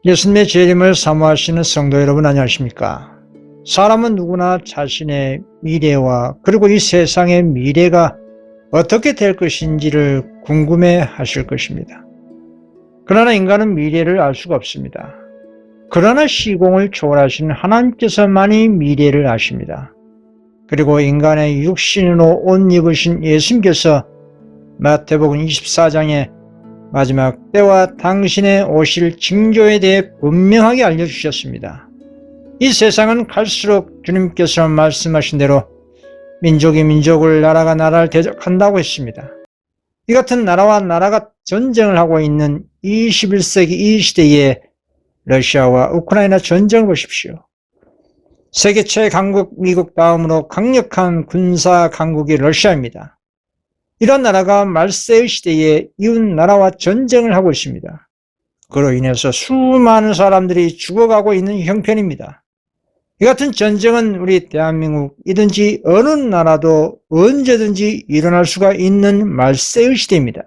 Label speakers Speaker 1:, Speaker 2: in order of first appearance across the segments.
Speaker 1: 예수님의 재림을 사모하시는 성도 여러분 안녕하십니까? 사람은 누구나 자신의 미래와 그리고 이 세상의 미래가 어떻게 될 것인지를 궁금해 하실 것입니다. 그러나 인간은 미래를 알 수가 없습니다. 그러나 시공을 초월하신 하나님께서만이 미래를 아십니다. 그리고 인간의 육신으로 옷 입으신 예수님께서 마태복음 24장에 마지막 때와 당신의 오실 징조에 대해 분명하게 알려주셨습니다. 이 세상은 갈수록 주님께서 말씀하신 대로 민족이 민족을, 나라가 나라를 대적한다고 했습니다. 이 같은 나라와 나라가 전쟁을 하고 있는 21세기 이 시대에 러시아와 우크라이나 전쟁을 보십시오. 세계 최강국 미국 다음으로 강력한 군사 강국이 러시아입니다. 이런 나라가 말세의 시대에 이웃 나라와 전쟁을 하고 있습니다. 그로 인해서 수많은 사람들이 죽어가고 있는 형편입니다. 이 같은 전쟁은 우리 대한민국이든지 어느 나라도 언제든지 일어날 수가 있는 말세의 시대입니다.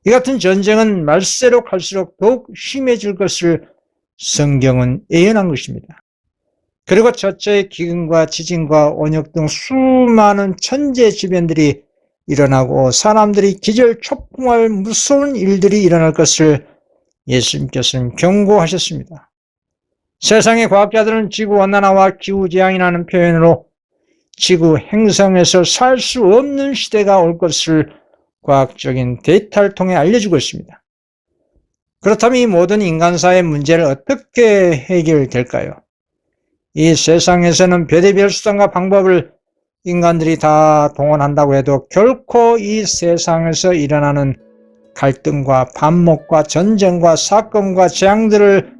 Speaker 1: 이 같은 전쟁은 말세로 갈수록 더욱 심해질 것을 성경은 예언한 것입니다. 그리고 첫째 기근과 지진과 온역 등 수많은 천재지변들이 일어나고 사람들이 기절초풍할 무서운 일들이 일어날 것을 예수님께서는 경고하셨습니다. 세상의 과학자들은 지구온난화와 기후재앙이라는 표현으로 지구 행성에서 살 수 없는 시대가 올 것을 과학적인 데이터를 통해 알려주고 있습니다. 그렇다면 이 모든 인간사의 문제를 어떻게 해결될까요? 이 세상에서는 별의별 수단과 방법을 인간들이 다 동원한다고 해도 결코 이 세상에서 일어나는 갈등과 반목과 전쟁과 사건과 재앙들을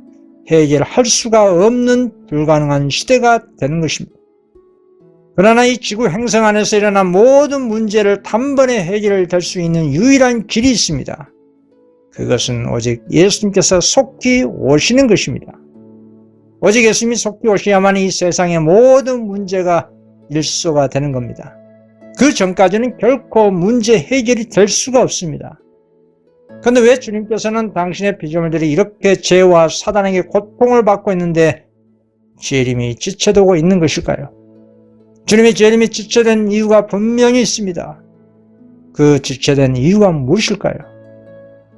Speaker 1: 해결할 수가 없는 불가능한 시대가 되는 것입니다. 그러나 이 지구 행성 안에서 일어난 모든 문제를 단번에 해결될 수 있는 유일한 길이 있습니다. 그것은 오직 예수님께서 속히 오시는 것입니다. 오직 예수님이 속히 오셔야만 이 세상의 모든 문제가 일소가 되는 겁니다. 그 전까지는 결코 문제 해결이 될 수가 없습니다. 그런데 왜 주님께서는 당신의 피조물들이 이렇게 죄와 사단에게 고통을 받고 있는데 재림이 지체되고 있는 것일까요? 주님의 재림이 지체된 이유가 분명히 있습니다. 그 지체된 이유가 무엇일까요?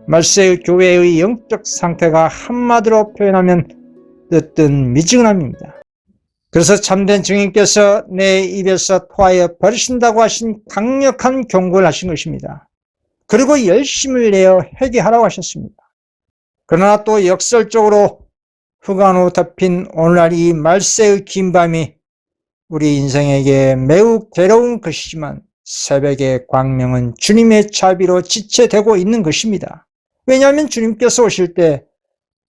Speaker 1: 말세의 교회의 영적 상태가 한마디로 표현하면 뜨뜻 미지근함입니다. 그래서 참된 증인께서 내 입에서 토하여 버리신다고 하신 강력한 경고를 하신 것입니다. 그리고 열심을 내어 회개하라고 하셨습니다. 그러나 또 역설적으로 흑암으로 덮인 오늘날 이 말세의 긴 밤이 우리 인생에게 매우 괴로운 것이지만 새벽의 광명은 주님의 자비로 지체되고 있는 것입니다. 왜냐하면 주님께서 오실 때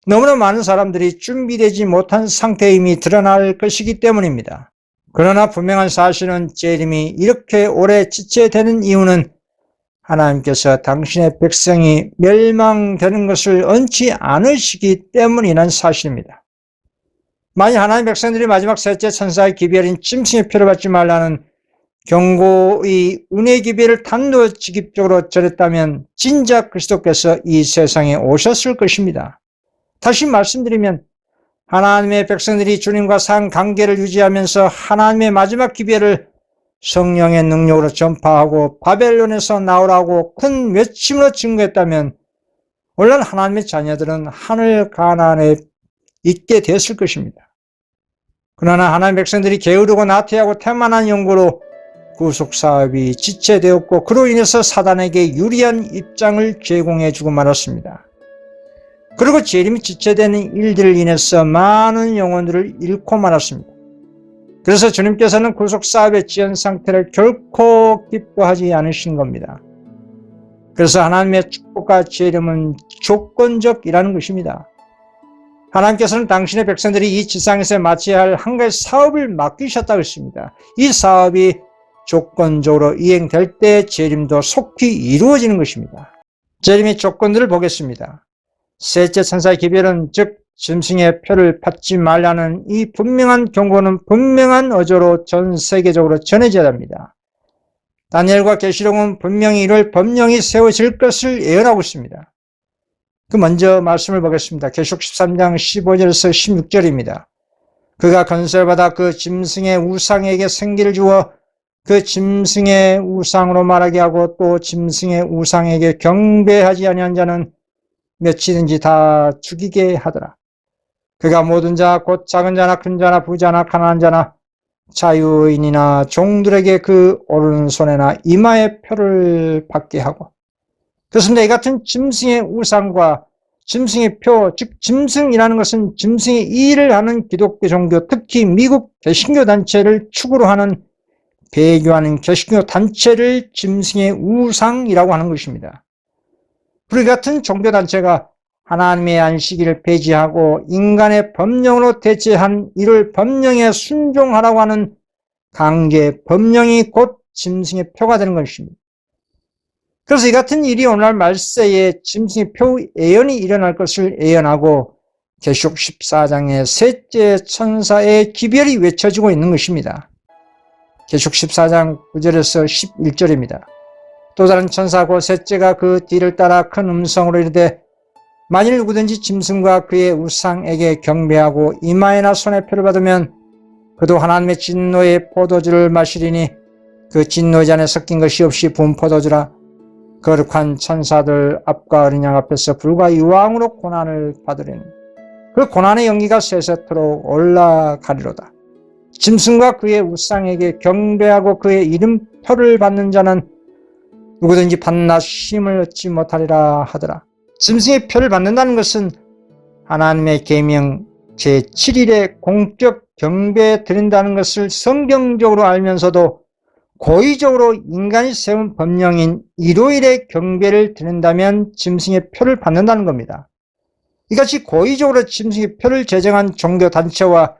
Speaker 1: 너무나 많은 사람들이 준비되지 못한 상태의 힘이 드러날 것이기 때문입니다. 그러나 분명한 사실은 재림이 이렇게 오래 지체되는 이유는 하나님께서 당신의 백성이 멸망되는 것을 원치 않으시기 때문이라는 사실입니다. 만약 하나님의 백성들이 마지막 셋째 천사의 기별인 짐승의 표를 받지 말라는 경고의 은혜 기별을 단도직입적으로 전했다면 진작 그리스도께서 이 세상에 오셨을 것입니다. 다시 말씀드리면 하나님의 백성들이 주님과 상관계를 유지하면서 하나님의 마지막 기별을 성령의 능력으로 전파하고 바벨론에서 나오라고 큰 외침으로 증거했다면 오늘날 하나님의 자녀들은 하늘 가나안에 있게 됐을 것입니다. 그러나 하나님의 백성들이 게으르고 나태하고 태만한 연고로 구속사업이 지체되었고 그로 인해서 사단에게 유리한 입장을 제공해주고 말았습니다. 그리고 재림이 지체되는 일들을 인해서 많은 영혼들을 잃고 말았습니다. 그래서 주님께서는 구속사업의 지연 상태를 결코 기뻐하지 않으신 겁니다. 그래서 하나님의 축복과 재림은 조건적이라는 것입니다. 하나님께서는 당신의 백성들이 이 지상에서 마쳐야 할 한 가지 사업을 맡기셨다고 했습니다. 이 사업이 조건적으로 이행될 때 재림도 속히 이루어지는 것입니다. 재림의 조건들을 보겠습니다. 셋째 천사의 기별은 즉 짐승의 표를 받지 말라는 이 분명한 경고는 분명한 어조로 전 세계적으로 전해져야 합니다. 다니엘과 계시록은 분명히 이를 법령이 세워질 것을 예언하고 있습니다. 그 먼저 말씀을 보겠습니다. 계시록 13장 15절에서 16절입니다. 그가 건설받아 그 짐승의 우상에게 생기를 주어 그 짐승의 우상으로 말하게 하고 또 짐승의 우상에게 경배하지 아니한 자는 몇이든지 다 죽이게 하더라. 그가 모든 자 곧 작은 자나 큰 자나 부자나 가난한 자나 자유인이나 종들에게 그 오른손에나 이마에 표를 받게 하고, 그렇습니다. 이 같은 짐승의 우상과 짐승의 표, 즉 짐승이라는 것은 짐승의 일을 하는 기독교 종교, 특히 미국 개신교 단체를 축으로 하는, 배교하는 개신교 단체를 짐승의 우상이라고 하는 것입니다. 우리 같은 종교 단체가 하나님의 안식일을 폐지하고 인간의 법령으로 대체한 이를 법령에 순종하라고 하는 강제 법령이 곧 짐승의 표가 되는 것입니다. 그래서 이 같은 일이 오늘날 말세에 짐승의 표 예언이 일어날 것을 예언하고 계시록 14장의 셋째 천사의 기별이 외쳐지고 있는 것입니다. 계시록 14장 9절에서 11절입니다. 또 다른 천사 곧 셋째가 그 뒤를 따라 큰 음성으로 이르되 만일 누구든지 짐승과 그의 우상에게 경배하고 이마에나 손에 표를 받으면 그도 하나님의 진노의 포도주를 마시리니 그 진노의 잔에 섞인 것이 없이 부은 포도주라. 거룩한 천사들 앞과 어린 양 앞에서 불과 유황으로 고난을 받으리니 그 고난의 연기가 세세토록 올라가리로다. 짐승과 그의 우상에게 경배하고 그의 이름표를 받는 자는 누구든지 밤낮 쉼을 얻지 못하리라 하더라. 짐승의 표를 받는다는 것은 하나님의 계명 제7일에 공적 경배에 드린다는 것을 성경적으로 알면서도 고의적으로 인간이 세운 법령인 일요일에 경배를 드린다면 짐승의 표를 받는다는 겁니다. 이같이 고의적으로 짐승의 표를 제정한 종교단체와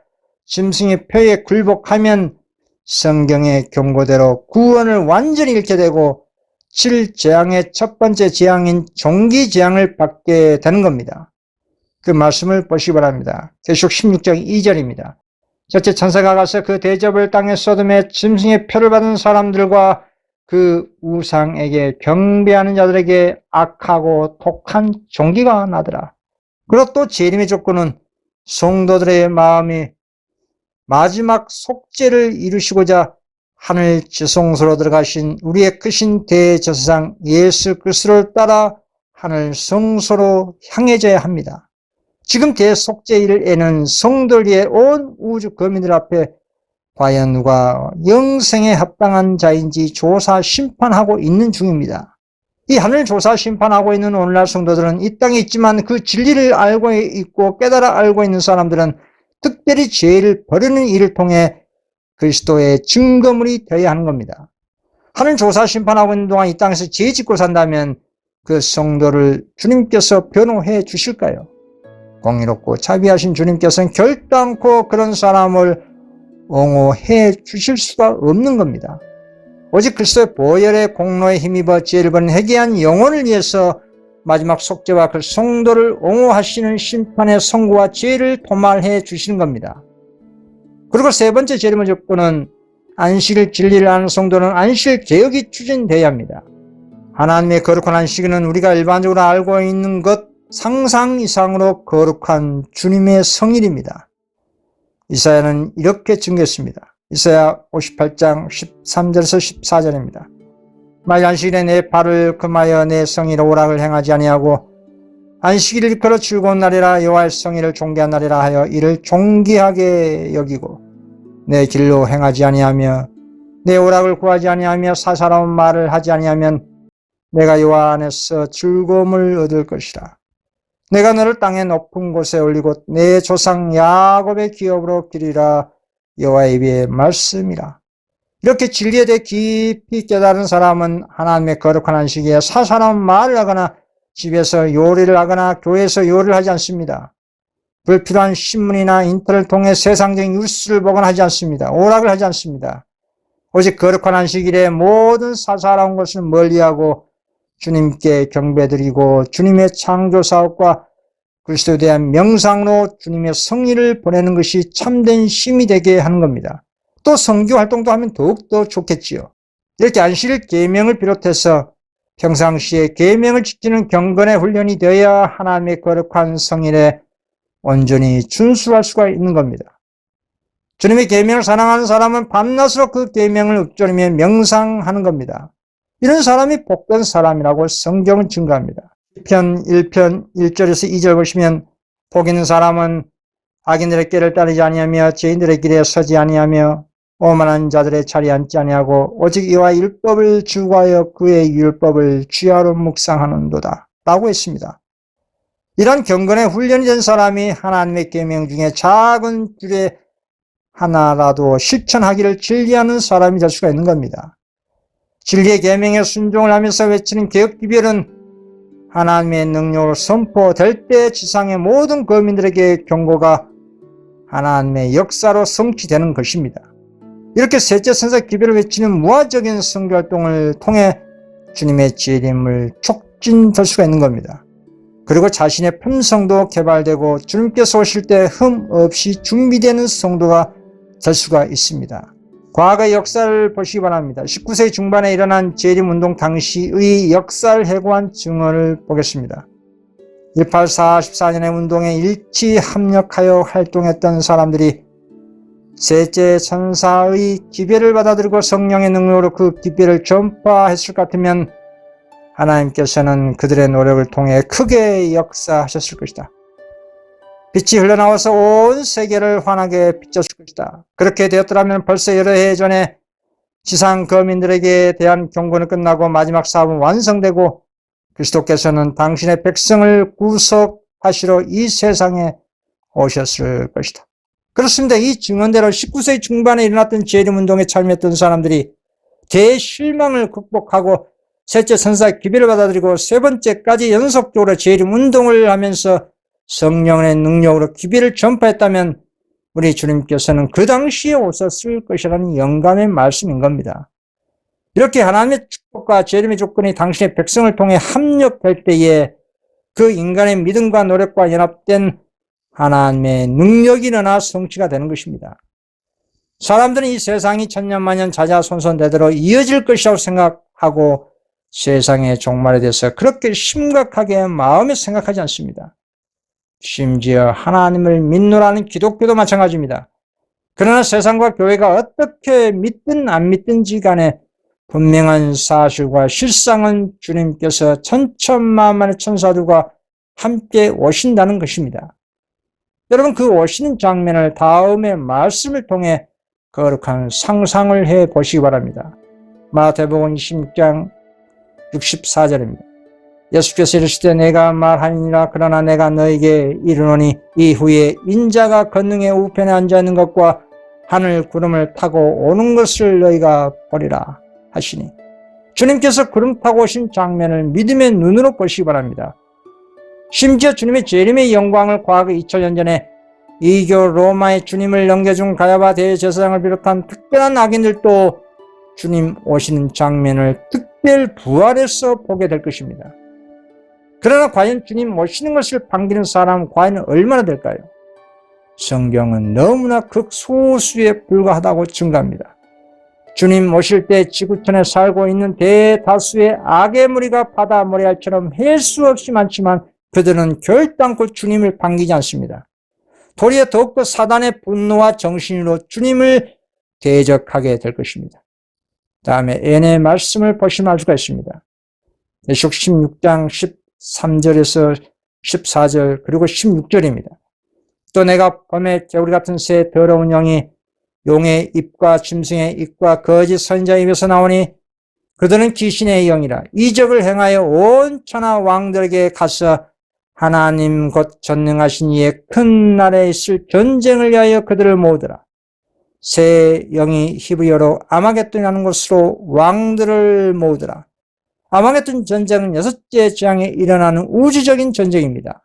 Speaker 1: 짐승의 표에 굴복하면 성경의 경고대로 구원을 완전히 잃게 되고 7재앙의 첫 번째 재앙인 종기재앙을 받게 되는 겁니다. 그 말씀을 보시기 바랍니다. 계시록 16장 2절입니다. 첫째 천사가 가서 그 대접을 땅에 쏟음에 짐승의 표를 받은 사람들과 그 우상에게 경배하는 자들에게 악하고 독한 종기가 나더라. 그리고 또 재림의 조건은 성도들의 마음이 마지막 속죄를 이루시고자 하늘 지성소로 들어가신 우리의 크신 대제사장 예수 그리스도를 따라 하늘 성소로 향해져야 합니다. 지금 대속죄일에는 성도들의 온 우주 거민들 앞에 과연 누가 영생에 합당한 자인지 조사 심판하고 있는 중입니다. 이 하늘 조사 심판하고 있는 오늘날 성도들은 이 땅에 있지만 그 진리를 알고 있고 깨달아 알고 있는 사람들은 특별히 죄를 버리는 일을 통해 그리스도의 증거물이 되어야 하는 겁니다. 하늘 조사 심판하고 있는 동안 이 땅에서 죄 짓고 산다면 그 성도를 주님께서 변호해 주실까요? 공의롭고 자비하신 주님께서는 결단코 그런 사람을 옹호해 주실 수가 없는 겁니다. 오직 그리스도의 보혈의 공로에 힘입어 죄를 버린 회개한 영혼을 위해서 마지막 속죄와 그 성도를 옹호하시는 심판의 선고와 죄를 도말해 주시는 겁니다. 그리고 세 번째 재림의 조건은 안식일 진리를 아는 성도는 안식일 개혁이 추진되어야 합니다. 하나님의 거룩한 안식일은 우리가 일반적으로 알고 있는 것 상상 이상으로 거룩한 주님의 성일입니다. 이사야는 이렇게 증거했습니다. 이사야 58장 13절에서 14절입니다. 만일 안식일에 내 발을 금하여 내 성일 오락을 행하지 아니하고 안식일을 일컬어 즐거운 날이라 여호와의 성일을 존귀한 날이라 하여 이를 존귀하게 여기고 내 길로 행하지 아니하며 내 오락을 구하지 아니하며 사사로운 말을 하지 아니하면 내가 여호와 안에서 즐거움을 얻을 것이라. 내가 너를 땅의 높은 곳에 올리고 내 조상 야곱의 기업으로 기리라. 여호와의 입의 말씀이라. 이렇게 진리에 대해 깊이 깨달은 사람은 하나님의 거룩한 안식일에 사사로운 말을 하거나 집에서 요리를 하거나 교회에서 요리를 하지 않습니다. 불필요한 신문이나 인터넷을 통해 세상적인 뉴스를 보거나 하지 않습니다. 오락을 하지 않습니다. 오직 거룩한 안식일에 모든 사사로운 것을 멀리하고 주님께 경배드리고 주님의 창조사업과 그리스도에 대한 명상으로 주님의 성의를 보내는 것이 참된 쉼이 되게 하는 겁니다. 또 선교 활동도 하면 더욱더 좋겠지요. 이렇게 안식일 계명을 비롯해서 평상시에 계명을 지키는 경건의 훈련이 되어야 하나님의 거룩한 성일에 온전히 준수할 수가 있는 겁니다. 주님의 계명을 사랑하는 사람은 밤낮으로 그 계명을 읊조리며 명상하는 겁니다. 이런 사람이 복된 사람이라고 성경은 증거합니다. 시편 1편 1절에서 2절 보시면 복 있는 사람은 악인들의 길을 따르지 아니하며 죄인들의 길에 서지 아니하며 오만한 자들의 자리에 앉지 아니하고 오직 이와 율법을 주구하여 그의 율법을 주야로 묵상하는도다 라고 했습니다. 이런 경건의 훈련이 된 사람이 하나님의 계명 중에 작은 줄에 하나라도 실천하기를 진리하는 사람이 될 수가 있는 겁니다. 진리의 계명에 순종을 하면서 외치는 개혁기별은 하나님의 능력으로 선포될 때 지상의 모든 거민들에게 경고가 하나님의 역사로 성취되는 것입니다. 이렇게 셋째 선사 기별을 외치는 무화적인 선교활동을 통해 주님의 재림을 촉진될 수가 있는 겁니다. 그리고 자신의 품성도 개발되고 주님께서 오실 때 흠 없이 준비되는 성도가 될 수가 있습니다. 과거의 역사를 보시기 바랍니다. 19세기 중반에 일어난 재림운동 당시의 역사를 해고한 증언을 보겠습니다. 1844년의 운동에 일치 합력하여 활동했던 사람들이 셋째 천사의 기별을 받아들이고 성령의 능력으로 그 기별을 전파했을 것 같으면 하나님께서는 그들의 노력을 통해 크게 역사하셨을 것이다. 빛이 흘러나와서 온 세계를 환하게 비쳤을 것이다. 그렇게 되었더라면 벌써 여러 해 전에 지상 거민들에게 대한 경고는 끝나고 마지막 사업은 완성되고 그리스도께서는 당신의 백성을 구속하시러 이 세상에 오셨을 것이다. 그렇습니다. 이 증언대로 19세기 중반에 일어났던 재림운동에 참여했던 사람들이 대실망을 극복하고 셋째 천사 기별을 받아들이고 세 번째까지 연속적으로 재림운동을 하면서 성령의 능력으로 기별을 전파했다면 우리 주님께서는 그 당시에 오셨을 것이라는 영감의 말씀인 겁니다. 이렇게 하나님의 축복과 재림의 조건이 당신의 백성을 통해 합력될 때에 그 인간의 믿음과 노력과 연합된 하나님의 능력이 일어나 성취가 되는 것입니다. 사람들은 이 세상이 천년만년 자자손손되도록 이어질 것이라고 생각하고 세상의 종말에 대해서 그렇게 심각하게 마음에 생각하지 않습니다. 심지어 하나님을 믿노라는 기독교도 마찬가지입니다. 그러나 세상과 교회가 어떻게 믿든 안 믿든지 간에 분명한 사실과 실상은 주님께서 천천만만의 천사들과 함께 오신다는 것입니다. 여러분, 그 오시는 장면을 다음의 말씀을 통해 거룩한 상상을 해 보시기 바랍니다. 마태복음 26장 64절입니다. 예수께서 이르시되 내가 말하니라 그러나 내가 너에게 이르노니 이후에 인자가 권능의 우편에 앉아 있는 것과 하늘 구름을 타고 오는 것을 너희가 보리라 하시니, 주님께서 구름 타고 오신 장면을 믿음의 눈으로 보시기 바랍니다. 심지어 주님의 재림의 영광을 과거 2000년 전에 이교 로마의 주님을 넘겨준 가야바 대제사장을 비롯한 특별한 악인들도 주님 오시는 장면을 특별 부활해서 보게 될 것입니다. 그러나 과연 주님 오시는 것을 반기는 사람은 과연 얼마나 될까요? 성경은 너무나 극소수에 불과하다고 증가합니다. 주님 오실 때 지구촌에 살고 있는 대다수의 악의 무리가 바다 모래알처럼 헬 수 없이 많지만 그들은 결단코 주님을 반기지 않습니다. 도리어 더욱더 사단의 분노와 정신으로 주님을 대적하게 될 것입니다. 다음에 N의 말씀을 보시면 알 수가 있습니다. 예수록 16장 13절에서 14절 그리고 16절입니다. 또 내가 범에 개구리 같은 새 더러운 영이 용의 입과 짐승의 입과 거짓 선지자의 입에서 나오니 그들은 귀신의 영이라 이적을 행하여 온 천하 왕들에게 가서 하나님 곧 전능하신 이의 큰 날에 있을 전쟁을 위하여 그들을 모으더라. 새 영이 히브리어로 아마겟돈이라는 곳으로 왕들을 모으더라. 아마겟돈 전쟁은 여섯째 재앙에 일어나는 우주적인 전쟁입니다.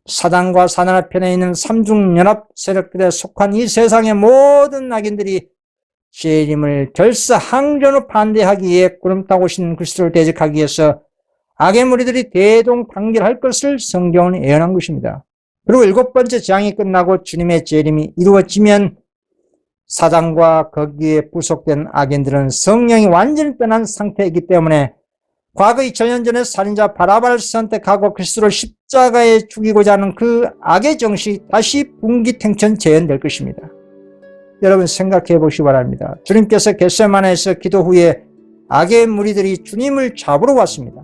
Speaker 1: 사단과 사단의 편에 있는 삼중연합 세력들에 속한 이 세상의 모든 악인들이 재림을 결사항전으로 반대하기 위해 구름 타고 오신 그리스도를 대적하기 위해서 악의 무리들이 대동단결할 것을 성경은 예언한 것입니다. 그리고 일곱 번째 재앙이 끝나고 주님의 재림이 이루어지면 사단과 거기에 부속된 악인들은 성령이 완전히 떠난 상태이기 때문에 과거 2000년 전에 살인자 바라바를 선택하고 그리스도를 십자가에 죽이고자 하는 그 악의 정신이 다시 분기탱천 재현될 것입니다. 여러분 생각해 보시기 바랍니다. 주님께서 겟세마네에서 기도 후에 악의 무리들이 주님을 잡으러 왔습니다.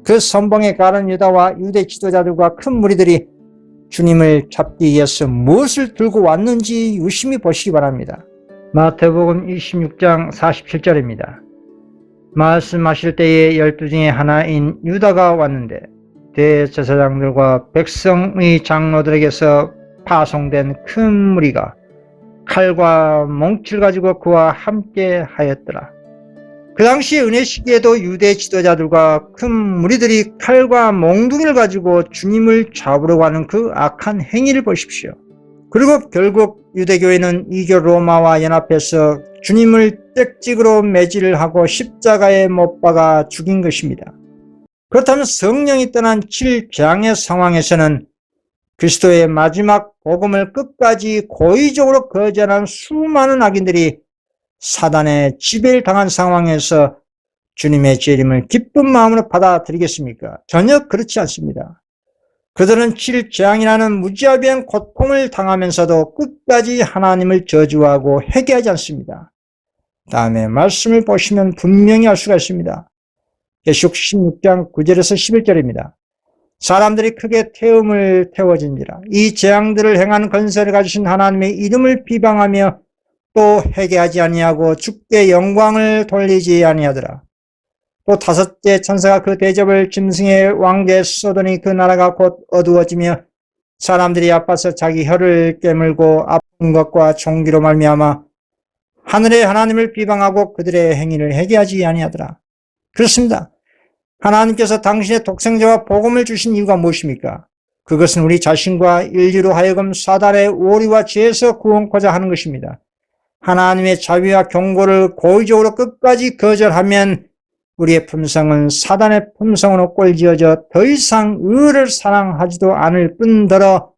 Speaker 1: 그 선봉에 가는 유다와 유대 지도자들과 큰 무리들이 주님을 잡기 위해서 무엇을 들고 왔는지 유심히 보시기 바랍니다. 마태복음 26장 47절입니다. 말씀하실 때에 12 중에 하나인 유다가 왔는데 대제사장들과 백성의 장로들에게서 파송된 큰 무리가 칼과 몽치를 가지고 그와 함께 하였더라. 그 당시 은혜 시기에도 유대 지도자들과 큰 무리들이 칼과 몽둥이를 가지고 주님을 잡으러 가는 그 악한 행위를 보십시오. 그리고 결국 유대교회는 이교 로마와 연합해서 주님을 떼찍으로 매질을 하고 십자가에 못 박아 죽인 것입니다. 그렇다면 성령이 떠난 7재앙의 상황에서는 그리스도의 마지막 복음을 끝까지 고의적으로 거절한 수많은 악인들이 사단의 지배를 당한 상황에서 주님의 재림을 기쁜 마음으로 받아들이겠습니까? 전혀 그렇지 않습니다. 그들은 7재앙이라는 무지하비한 고통을 당하면서도 끝까지 하나님을 저주하고 회개하지 않습니다. 다음에 말씀을 보시면 분명히 알 수가 있습니다. 계시록 16장 9절에서 11절입니다. 사람들이 크게 태움을 태워진지라 이 재앙들을 행한 건설을 가지신 하나님의 이름을 비방하며 또 회개하지 아니하고 주께 영광을 돌리지 아니하더라. 또 다섯째 천사가 그 대접을 짐승의 왕좌에 쏟으니 그 나라가 곧 어두워지며 사람들이 아파서 자기 혀를 깨물고 아픈 것과 종기로 말미암아 하늘의 하나님을 비방하고 그들의 행위를 회개하지 아니하더라. 그렇습니다. 하나님께서 당신의 독생자와 복음을 주신 이유가 무엇입니까? 그것은 우리 자신과 인류로 하여금 사단의 오리와 죄에서 구원코자 하는 것입니다. 하나님의 자비와 경고를 고의적으로 끝까지 거절하면 우리의 품성은 사단의 품성으로 꼴지어져 더 이상 의를 사랑하지도 않을 뿐더러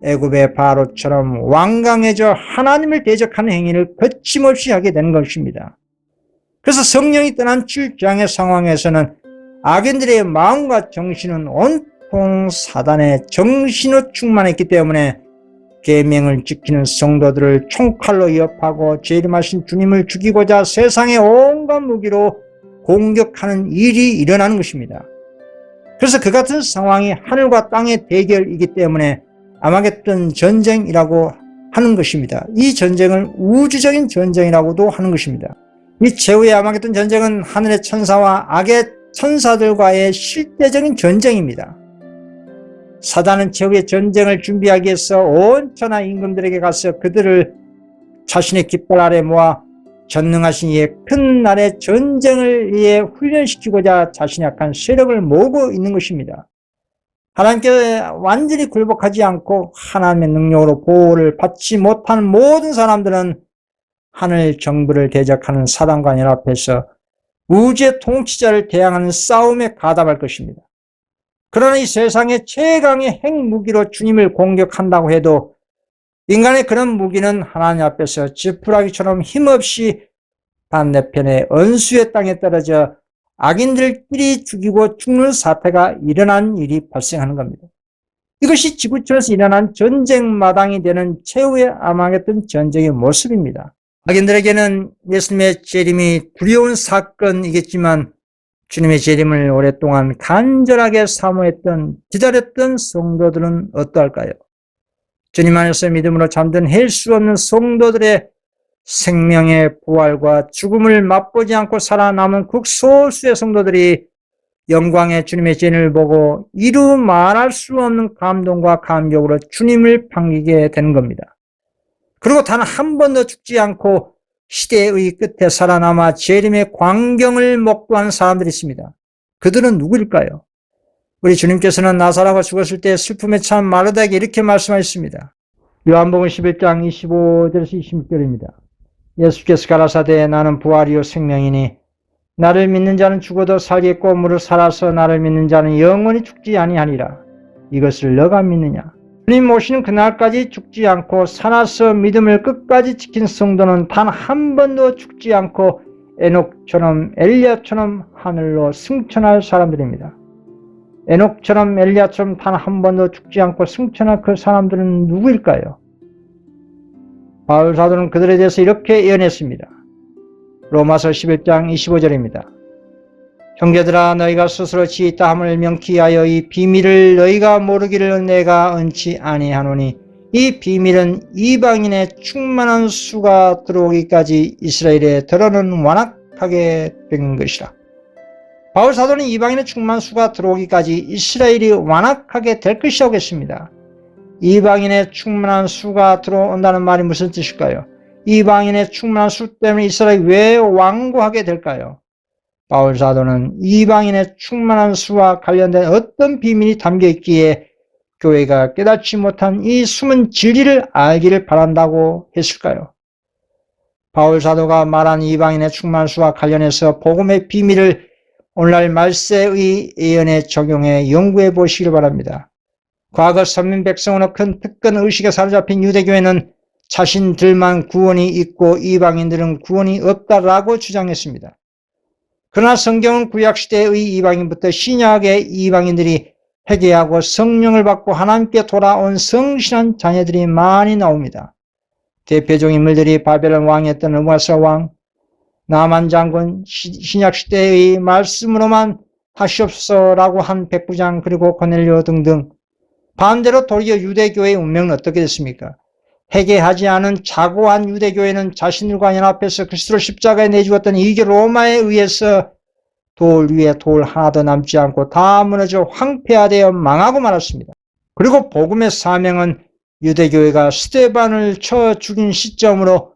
Speaker 1: 애굽의 바로처럼 완강해져 하나님을 대적하는 행위를 거침없이 하게 되는 것입니다. 그래서 성령이 떠난 7재앙의 상황에서는 악인들의 마음과 정신은 온통 사단의 정신으로 충만했기 때문에 계명을 지키는 성도들을 총칼로 위협하고 재림하신 주님을 죽이고자 세상의 온갖 무기로 공격하는 일이 일어나는 것입니다. 그래서 그 같은 상황이 하늘과 땅의 대결이기 때문에 아마겟돈 전쟁이라고 하는 것입니다. 이 전쟁을 우주적인 전쟁이라고도 하는 것입니다. 이 최후의 아마겟돈 전쟁은 하늘의 천사와 악의 천사들과의 실제적인 전쟁입니다. 사단은 최후의 전쟁을 준비하기 위해서 온 천하 임금들에게 가서 그들을 자신의 깃발 아래 모아 전능하신 이의 큰 날의 전쟁을 위해 훈련시키고자 자신의 약한 세력을 모으고 있는 것입니다. 하나님께 완전히 굴복하지 않고 하나님의 능력으로 보호를 받지 못하는 모든 사람들은 하늘 정부를 대적하는 사단과 연합해서 우주의 통치자를 대항하는 싸움에 가담할 것입니다. 그러나 이 세상의 최강의 핵무기로 주님을 공격한다고 해도 인간의 그런 무기는 하나님 앞에서 지푸라기처럼 힘없이 반대편의 언수의 땅에 떨어져 악인들끼리 죽이고 죽는 사태가 일어난 일이 발생하는 겁니다. 이것이 지구촌에서 일어난 전쟁 마당이 되는 최후의 아마겟돈 전쟁의 모습입니다. 악인들에게는 예수님의 재림이 두려운 사건이겠지만 주님의 재림을 오랫동안 간절하게 사모했던 기다렸던 성도들은 어떠할까요? 주님 안에서 믿음으로 잠든 헬 수 없는 성도들의 생명의 부활과 죽음을 맛보지 않고 살아남은 극소수의 성도들이 영광의 주님의 재림을 보고 이루 말할 수 없는 감동과 감격으로 주님을 반기게 되는 겁니다. 그리고 단 한 번도 죽지 않고 시대의 끝에 살아남아 재림의 광경을 목도한 사람들이 있습니다. 그들은 누구일까요? 우리 주님께서는 나사로가 죽었을 때 슬픔에 찬 마르다에게 이렇게 말씀하셨습니다. 요한복음 11장 25절에서 26절입니다. 예수께서 가라사대 나는 부활이요 생명이니 나를 믿는 자는 죽어도 살겠고 무릇 살아서 나를 믿는 자는 영원히 죽지 아니하리라. 이것을 너가 믿느냐? 주님 오시는 그날까지 죽지 않고 살아서 믿음을 끝까지 지킨 성도는 단 한 번도 죽지 않고 에녹처럼 엘리야처럼 하늘로 승천할 사람들입니다. 에녹처럼 엘리야처럼 단 한 번도 죽지 않고 승천할 그 사람들은 누구일까요? 바울 사도는 그들에 대해서 이렇게 예언했습니다. 로마서 11장 25절입니다. 형제들아 너희가 스스로 지있다 함을 명키하여 이 비밀을 너희가 모르기를 내가 언치 아니하노니 이 비밀은 이방인의 충만한 수가 들어오기까지 이스라엘의 들어는 완악하게 된 것이라. 바울 사도는 이방인의 충만한 수가 들어오기까지 이스라엘이 완악하게 될 것이라고 했습니다. 이방인의 충만한 수가 들어온다는 말이 무슨 뜻일까요? 이방인의 충만한 수 때문에 이스라엘이 왜 완고하게 될까요? 바울 사도는 이방인의 충만한 수와 관련된 어떤 비밀이 담겨 있기에 교회가 깨닫지 못한 이 숨은 진리를 알기를 바란다고 했을까요? 바울 사도가 말한 이방인의 충만한 수와 관련해서 복음의 비밀을 오늘날 말세의 예언에 적용해 연구해 보시길 바랍니다. 과거 선민 백성으로 큰 특권 의식에 사로잡힌 유대교회는 자신들만 구원이 있고 이방인들은 구원이 없다라고 주장했습니다. 그러나 성경은 구약시대의 이방인부터 신약의 이방인들이 회개하고 성령을 받고 하나님께 돌아온 성실한 자녀들이 많이 나옵니다. 대표적인 인물들이 바벨론 왕이었던 느부갓네살 왕, 나만 장군, 신약시대의 말씀으로만 하시옵소서라고 한 백부장, 그리고 고넬료 등등. 반대로 도리어 유대교회의 운명은 어떻게 됐습니까? 회개하지 않은 자고한 유대교회는 자신들과 연합해서 그리스도를 십자가에 내죽었던 이게 로마에 의해서 돌 위에 돌 하나도 남지 않고 다 무너져 황폐화되어 망하고 말았습니다. 그리고 복음의 사명은 유대교회가 스데반을 쳐 죽인 시점으로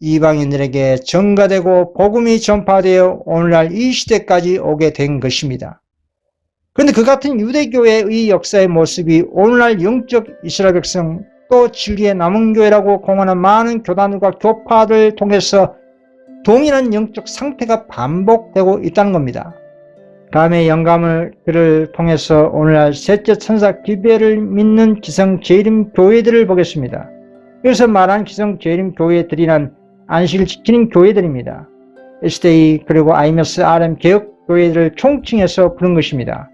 Speaker 1: 이방인들에게 전가되고 복음이 전파되어 오늘날 이 시대까지 오게 된 것입니다. 그런데 그 같은 유대교회의 역사의 모습이 오늘날 영적 이스라엘 백성 또 진리의 남은 교회라고 공언한 많은 교단과 교파들을 통해서 동일한 영적 상태가 반복되고 있다는 겁니다. 다음에 영감을 통해서 오늘날 셋째 천사 기별을 믿는 기성제림 교회들을 보겠습니다. 여기서 말한 기성제림 교회들이란 안식을 지키는 교회들입니다. SDA 그리고 IMS RM 개혁 교회들을 총칭해서 부른 것입니다.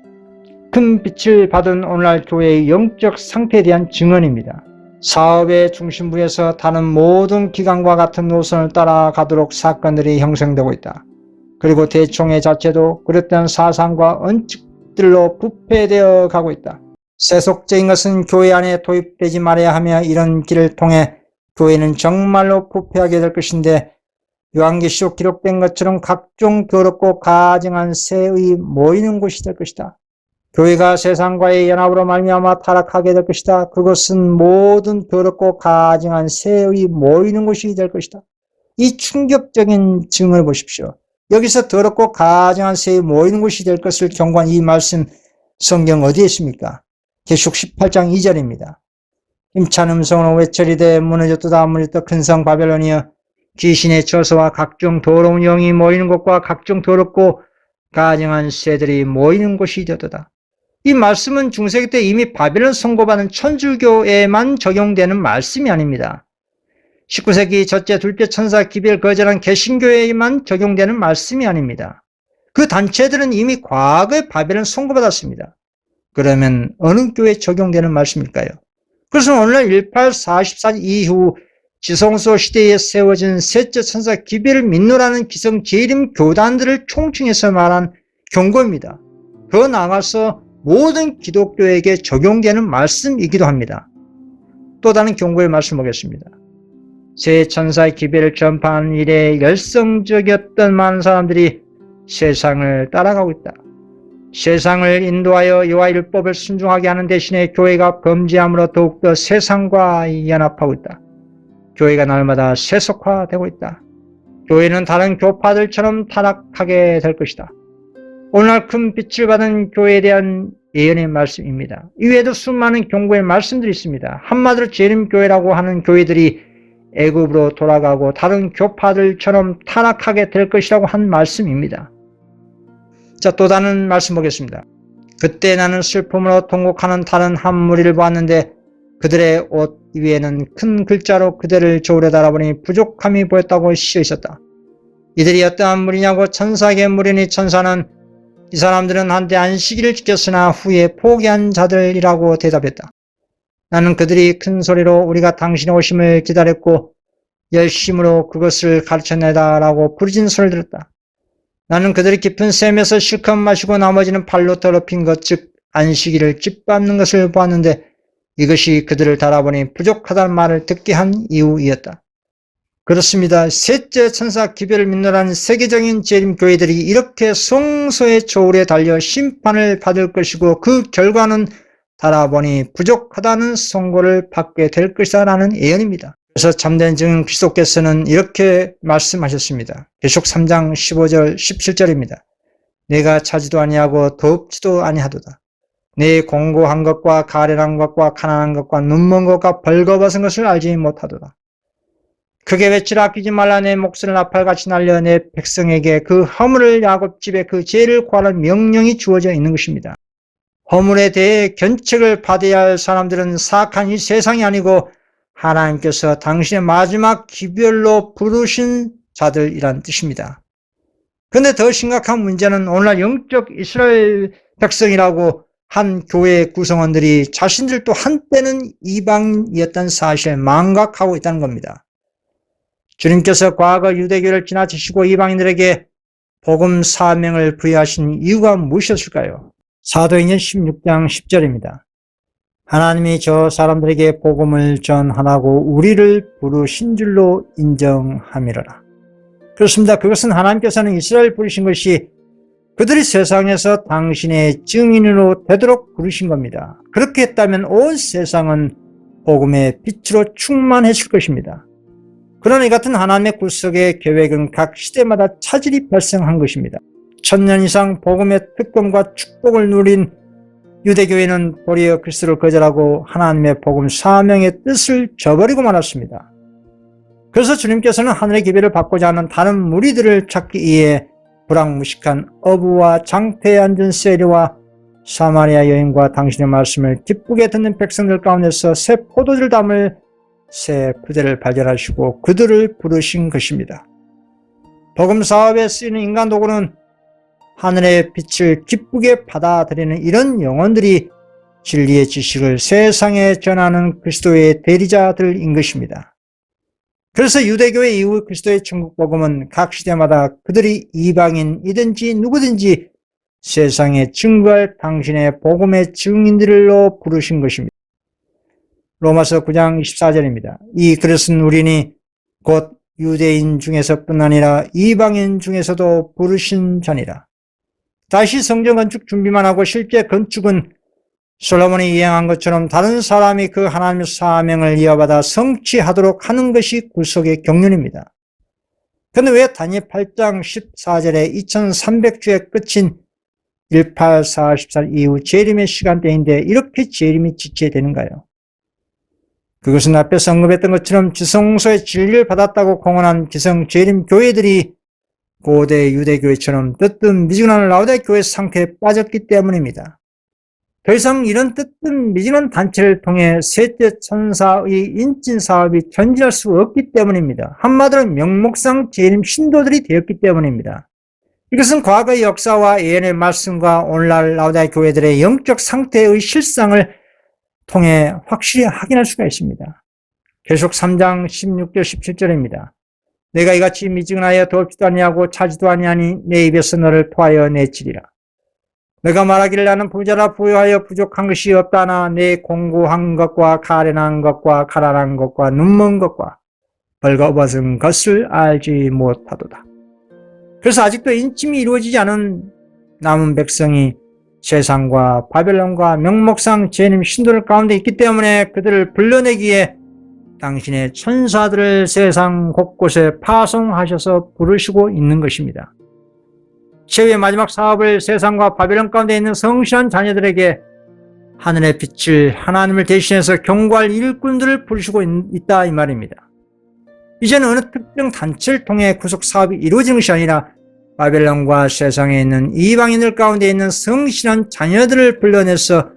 Speaker 1: 큰 빛을 받은 오늘날 교회의 영적 상태에 대한 증언입니다. 사업의 중심부에서 다른 모든 기관과 같은 노선을 따라가도록 사건들이 형성되고 있다. 그리고 대총회 자체도 그릇된 사상과 원칙들로 부패되어 가고 있다. 세속적인 것은 교회 안에 도입되지 말아야 하며 이런 길을 통해 교회는 정말로 부패하게 될 것인데 요한계시록 기록된 것처럼 각종 더럽고 가증한 새의 모이는 곳이 될 것이다. 교회가 세상과의 연합으로 말미암아 타락하게 될 것이다. 그것은 모든 더럽고 가증한 새의 모이는 곳이 될 것이다. 이 충격적인 증언을 보십시오. 여기서 더럽고 가증한 새의 모이는 곳이 될 것을 경고한 이 말씀 성경 어디에 있습니까? 계시록 18장 2절입니다. 힘찬 음성으로 외쳐리되 무너졌도다 무너졌다 큰 성 바벨론이여 귀신의 저서와 각종 더러운 영이 모이는 곳과 각종 더럽고 가증한 새들이 모이는 곳이 되었도다. 이 말씀은 중세기 때 이미 바벨론 선고받은 천주교에만 적용되는 말씀이 아닙니다. 19세기 첫째 둘째 천사 기별 거절한 개신교에만 적용되는 말씀이 아닙니다. 그 단체들은 이미 과거에 바벨론 선고받았습니다. 그러면 어느 교회에 적용되는 말씀일까요? 그래서 오늘날 1844 이후 지성소 시대에 세워진 셋째 천사 기별을 믿노라는 기성 재림 교단들을 총칭해서 말한 경고입니다. 더 나아가서 모든 기독교에게 적용되는 말씀이기도 합니다. 또 다른 경고의 말씀 보겠습니다. 새 천사의 기별을 전파하는 일에 열성적이었던 많은 사람들이 세상을 따라가고 있다. 세상을 인도하여 여호와 율법을 순종하게 하는 대신에 교회가 범죄함으로 더욱더 세상과 연합하고 있다. 교회가 날마다 세속화되고 있다. 교회는 다른 교파들처럼 타락하게 될 것이다. 오늘날 큰 빛을 받은 교회에 대한 예언의 말씀입니다. 이외에도 수많은 경고의 말씀들이 있습니다. 한마디로 재림교회라고 하는 교회들이 애굽으로 돌아가고 다른 교파들처럼 타락하게 될 것이라고 한 말씀입니다. 자, 또 다른 말씀 보겠습니다. 그때 나는 슬픔으로 통곡하는 다른 한 무리를 보았는데 그들의 옷 위에는 큰 글자로 그들을 저울에 달아보니 부족함이 보였다고 쓰여 있었다. 이들이 어떠한 무리냐고 천사에게 물으니 천사는 이 사람들은 한때 안식일을 지켰으나 후에 포기한 자들이라고 대답했다. 나는 그들이 큰 소리로 우리가 당신의 오심을 기다렸고 열심으로 그것을 가르쳐내다라고 부르짖는 소리를 들었다. 나는 그들이 깊은 샘에서 실컷 마시고 나머지는 발로 더럽힌 것, 즉 안식일을 짓밟는 것을 보았는데 이것이 그들을 달아보니 부족하다는 말을 듣게 한 이유이었다. 그렇습니다. 셋째 천사 기별을 믿노라는 세계적인 재림교회들이 이렇게 성소의 저울에 달려 심판을 받을 것이고 그 결과는 달아보니 부족하다는 선고를 받게 될 것이다 라는 예언입니다. 그래서 참된 증인 그리스도께서는 이렇게 말씀하셨습니다. 계속 3장 15절 17절입니다. 내가 차지도 아니하고 덥지도 아니하도다. 내 공고한 것과 가련한 것과 가난한 것과 눈먼 것과 벌거벗은 것을 알지 못하도다. 크게 외치라 아끼지 말라. 내 목숨을 나팔같이 날려 내 백성에게 그 허물을 야곱집에 그 죄를 고하는 명령이 주어져 있는 것입니다. 허물에 대해 견책을 받아야 할 사람들은 사악한 이 세상이 아니고 하나님께서 당신의 마지막 기별로 부르신 자들이란 뜻입니다. 그런데 더 심각한 문제는 오늘날 영적 이스라엘 백성이라고 한 교회 구성원들이 자신들도 한때는 이방이었다는 사실을 망각하고 있다는 겁니다. 주님께서 과거 유대교를 지나치시고 이방인들에게 복음 사명을 부여하신 이유가 무엇이었을까요? 사도행전 16장 10절입니다. 하나님이 저 사람들에게 복음을 전하라고 우리를 부르신 줄로 인정함이로라. 그렇습니다. 그것은 하나님께서는 이스라엘 부르신 것이 그들이 세상에서 당신의 증인으로 되도록 부르신 겁니다. 그렇게 했다면 온 세상은 복음의 빛으로 충만했을 것입니다. 그러나 이 같은 하나님의 구속의 계획은 각 시대마다 차질이 발생한 것입니다. 1000년 이상 복음의 특권과 축복을 누린 유대교회는 도리어 그리스도를 거절하고 하나님의 복음 사명의 뜻을 저버리고 말았습니다. 그래서 주님께서는 하늘의 기별을 받고자 하는 다른 무리들을 찾기 위해 불황무식한 어부와 장태에 앉은 세리와 사마리아 여인과 당신의 말씀을 기쁘게 듣는 백성들 가운데서 새 포도주를 담을 새 부대를 발견하시고 그들을 부르신 것입니다. 복음 사업에 쓰이는 인간 도구는 하늘의 빛을 기쁘게 받아들이는 이런 영혼들이 진리의 지식을 세상에 전하는 그리스도의 대리자들인 것입니다. 그래서 유대교회 이후 그리스도의 천국 복음은 각 시대마다 그들이 이방인이든지 누구든지 세상에 증거할 당신의 복음의 증인들로 부르신 것입니다. 로마서 9장 24절입니다. 이 그릇은 우리니 곧 유대인 중에서뿐 아니라 이방인 중에서도 부르신 자니라. 다시 성전 건축 준비만 하고 실제 건축은 솔로몬이 이행한 것처럼 다른 사람이 그 하나님의 사명을 이어받아 성취하도록 하는 것이 구속의 경륜입니다. 그런데 왜 다니엘 8장 14절에 2300주의 끝인 1844 이후 재림의 시간대인데 이렇게 재림이 지체되는가요? 그것은 앞에서 언급했던 것처럼 지성소의 진리를 받았다고 공언한 기성 재림 교회들이 고대 유대교회처럼 뜨뜻미지근한 라오디게아 상태에 빠졌기 때문입니다. 더 이상 이런 뜨뜻미지근한 단체를 통해 셋째 천사의 인진 사업이 전진할 수 없기 때문입니다. 한마디로 명목상 재림 신도들이 되었기 때문입니다. 이것은 과거의 역사와 예언의 말씀과 오늘날 라오디게아 교회들의 영적 상태의 실상을 통해 확실히 확인할 수가 있습니다. 계속 3장 16절 17절입니다. 내가 이같이 미지근하여 덥지도 아니하고 차지도 아니하니 내 입에서 너를 토하여 내치리라. 내가 말하기를 나는 부자라 부유하여 부족한 것이 없다나 내 공고한 것과 가련한 것과 가난한 것과 눈먼 것과 벌거벗은 것을 알지 못하도다. 그래서 아직도 인침이 이루어지지 않은 남은 백성이 세상과 바벨론과 명목상 재림 신도들 가운데 있기 때문에 그들을 불러내기에 당신의 천사들을 세상 곳곳에 파송하셔서 부르시고 있는 것입니다. 최후의 마지막 사업을 세상과 바벨론 가운데 있는 성실한 자녀들에게 하늘의 빛을 하나님을 대신해서 경고할 일꾼들을 부르시고 있다 이 말입니다. 이제는 어느 특정 단체를 통해 구속 사업이 이루어지는 것이 아니라 바벨론과 세상에 있는 이방인들 가운데 있는 성실한 자녀들을 불러내서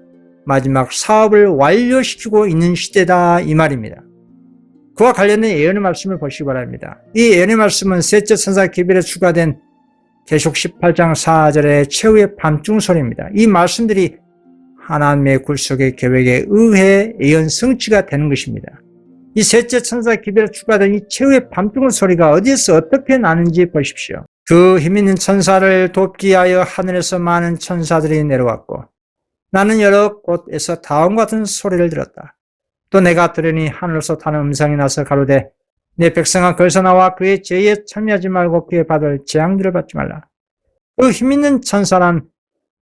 Speaker 1: 마지막 사업을 완료시키고 있는 시대다 이 말입니다. 그와 관련된 예언의 말씀을 보시기 바랍니다. 이 예언의 말씀은 셋째 천사 기별에 추가된 계시록 18장 4절의 최후의 밤중 소리입니다. 이 말씀들이 하나님의 굴속의 계획에 의해 예언 성취가 되는 것입니다. 이 셋째 천사 기별에 추가된 이 최후의 밤중 소리가 어디에서 어떻게 나는지 보십시오. 그 힘있는 천사를 돕기 위하여 하늘에서 많은 천사들이 내려왔고 나는 여러 곳에서 다음과 같은 소리를 들었다. 또 내가 들으니 하늘에서 타는 음성이 나서 가로되 내 백성아 거기서 나와 그의 죄에 참여하지 말고 그의 받을 재앙들을 받지 말라. 그 힘있는 천사란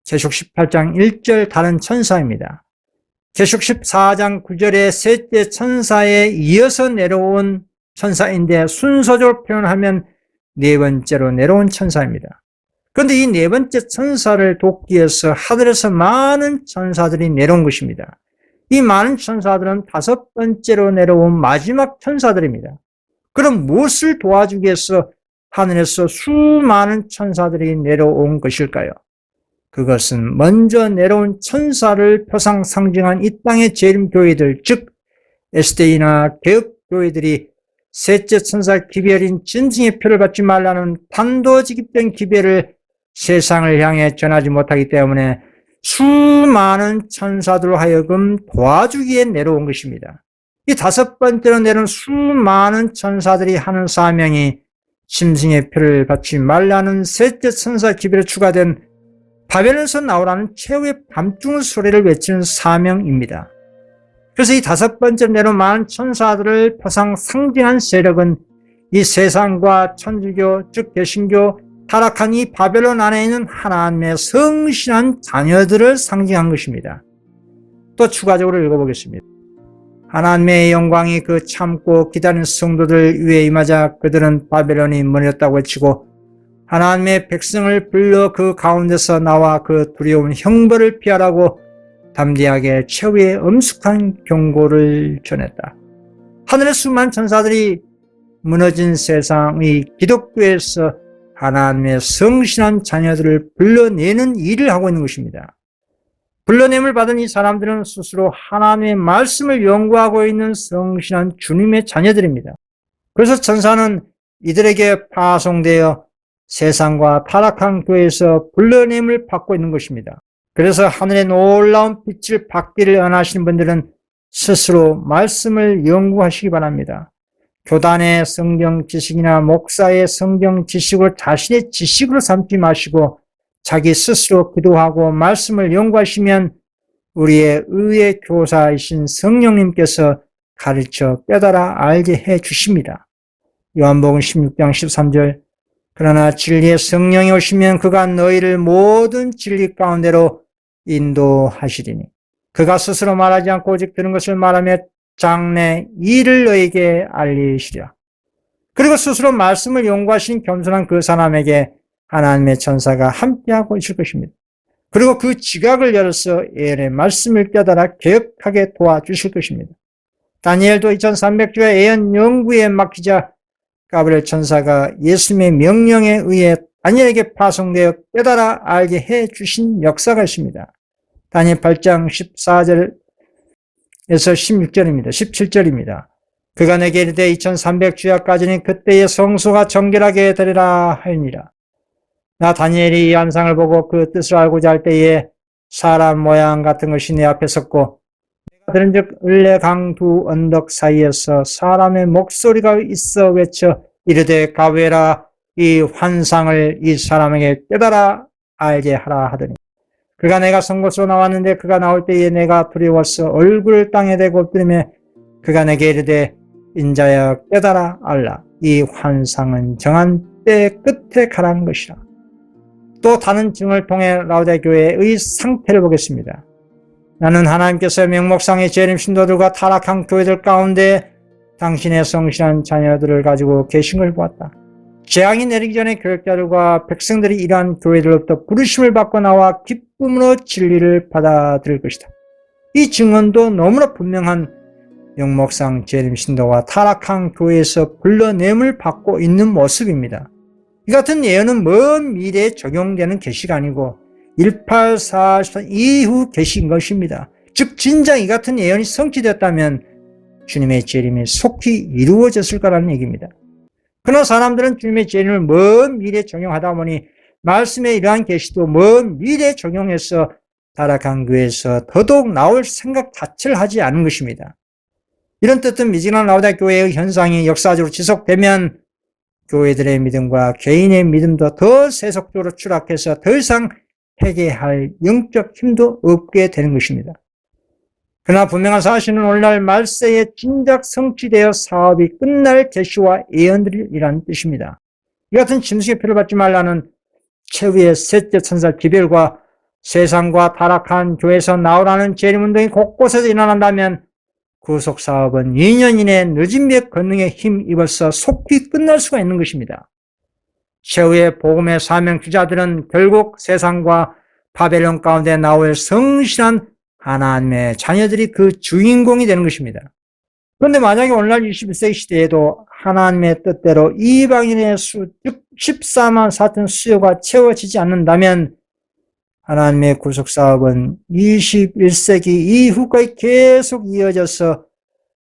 Speaker 1: 계시록 18장 1절 다른 천사입니다. 계시록 14장 9절의 셋째 천사에 이어서 내려온 천사인데 순서적으로 표현하면 네 번째로 내려온 천사입니다. 그런데 이 네 번째 천사를 돕기 위해서 하늘에서 많은 천사들이 내려온 것입니다. 이 많은 천사들은 다섯 번째로 내려온 마지막 천사들입니다. 그럼 무엇을 도와주기 위해서 하늘에서 수많은 천사들이 내려온 것일까요? 그것은 먼저 내려온 천사를 표상 상징한 이 땅의 재림교회들, 즉 SDA나 개혁교회들이 셋째 천사 기별인 진승의 표를 받지 말라는 단도직입된 기별을 세상을 향해 전하지 못하기 때문에 수많은 천사들로 하여금 도와주기에 내려온 것입니다. 이 다섯 번째로 내려온 수많은 천사들이 하는 사명이 짐승의 표를 받지 말라는 셋째 천사 기별에 추가된 바벨론에서 나오라는 최후의 밤중 소리를 외치는 사명입니다. 그래서 이 다섯 번째로 내려온 많은 천사들을 표상 상징한 세력은 이 세상과 천주교, 즉 개신교, 타락한 이 바벨론 안에 있는 하나님의 성실한 자녀들을 상징한 것입니다. 또 추가적으로 읽어보겠습니다. 하나님의 영광이 그 참고 기다리는 성도들 위에 임하자 그들은 바벨론이 무너졌다고 외치고 하나님의 백성을 불러 그 가운데서 나와 그 두려운 형벌을 피하라고 담대하게 최후의 엄숙한 경고를 전했다. 하늘의 수많은 천사들이 무너진 세상의 기독교에서 하나님의 성실한 자녀들을 불러내는 일을 하고 있는 것입니다. 불러냄을 받은 이 사람들은 스스로 하나님의 말씀을 연구하고 있는 성실한 주님의 자녀들입니다. 그래서 천사는 이들에게 파송되어 세상과 타락한 교회에서 불러냄을 받고 있는 것입니다. 그래서 하늘의 놀라운 빛을 받기를 원하시는 분들은 스스로 말씀을 연구하시기 바랍니다. 교단의 성경 지식이나 목사의 성경 지식을 자신의 지식으로 삼지 마시고 자기 스스로 기도하고 말씀을 연구하시면 우리의 의의 교사이신 성령님께서 가르쳐 깨달아 알게 해 주십니다. 요한복음 16장 13절 그러나 진리의 성령이 오시면 그가 너희를 모든 진리 가운데로 인도하시리니 그가 스스로 말하지 않고 오직 들은 것을 말하며 장래 일을 너희에게 알리시리라. 그리고 스스로 말씀을 연구하신 겸손한 그 사람에게 하나님의 천사가 함께하고 있을 것입니다. 그리고 그 지각을 열어서 예언의 말씀을 깨달아 개혁하게 도와주실 것입니다. 다니엘도 2300주의 예언 연구에 맡기자 가브리엘 천사가 예수님의 명령에 의해 다니엘에게 파송되어 깨달아 알게 해 주신 역사가 있습니다. 다니엘 8장 14절에서 16절입니다. 17절입니다. 그가 내게 이르되 2300주야까지는 그때의 성소가 정결하게 되리라 하니라. 나 다니엘이 이 환상을 보고 그 뜻을 알고자 할 때에 사람 모양 같은 것이 내 앞에 섰고 내가 들은즉 을레강 두 언덕 사이에서 사람의 목소리가 있어 외쳐 이르되 가베라 이 환상을 이 사람에게 깨달아 알게 하라 하더니 그가 내가 선 곳으로 나왔는데 그가 나올 때에 내가 두려워서 얼굴을 땅에 대고 엎드리며 그가 내게 이르되 인자야 깨달아 알라 이 환상은 정한 때 끝에 가라는 것이라. 또 다른 증을 통해 라오디게아 교회의 상태를 보겠습니다. 나는 하나님께서 명목상의 재림 신도들과 타락한 교회들 가운데 당신의 성실한 자녀들을 가지고 계신 걸 보았다. 재앙이 내리기 전에 교역자들과 백성들이 이러한 교회들로부터 부르심을 받고 나와 기쁨으로 진리를 받아들일 것이다. 이 증언도 너무나 분명한 명목상 재림 신도와 타락한 교회에서 불러냄을 받고 있는 모습입니다. 이 같은 예언은 먼 미래에 적용되는 계시가 아니고 1844 이후 계시인 것입니다. 즉 진작 이 같은 예언이 성취되었다면 주님의 재림이 속히 이루어졌을 거라는 얘기입니다. 그러나 사람들은 주님의 재림을 먼 미래에 적용하다 보니 말씀의 이러한 계시도 먼 미래에 적용해서 타락한 교회에서 더더욱 나올 생각 자체를 하지 않은 것입니다. 이런 뜻은 미지근한 라우디아 교회의 현상이 역사적으로 지속되면 교회들의 믿음과 개인의 믿음도 더 세속적으로 추락해서 더 이상 회개할 영적 힘도 없게 되는 것입니다. 그러나 분명한 사실은 오늘날 말세에 진작 성취되어 사업이 끝날 계시와 예언들이라는 뜻입니다. 이 같은 짐승의 표를 받지 말라는 최후의 셋째 천사 기별과 세상과 타락한 교회에서 나오라는 재림운동이 곳곳에서 일어난다면 구속사업은 2년 이내 늦은 몇 권능에 힘입어서 속히 끝날 수가 있는 것입니다. 최후의 복음의 사명 주자들은 결국 세상과 바벨론 가운데 나올 성실한 하나님의 자녀들이 그 주인공이 되는 것입니다. 그런데 만약에 오늘날 21세기 시대에도 하나님의 뜻대로 이방인의 수, 즉 14만 4천 수요가 채워지지 않는다면 하나님의 구속사업은 21세기 이후까지 계속 이어져서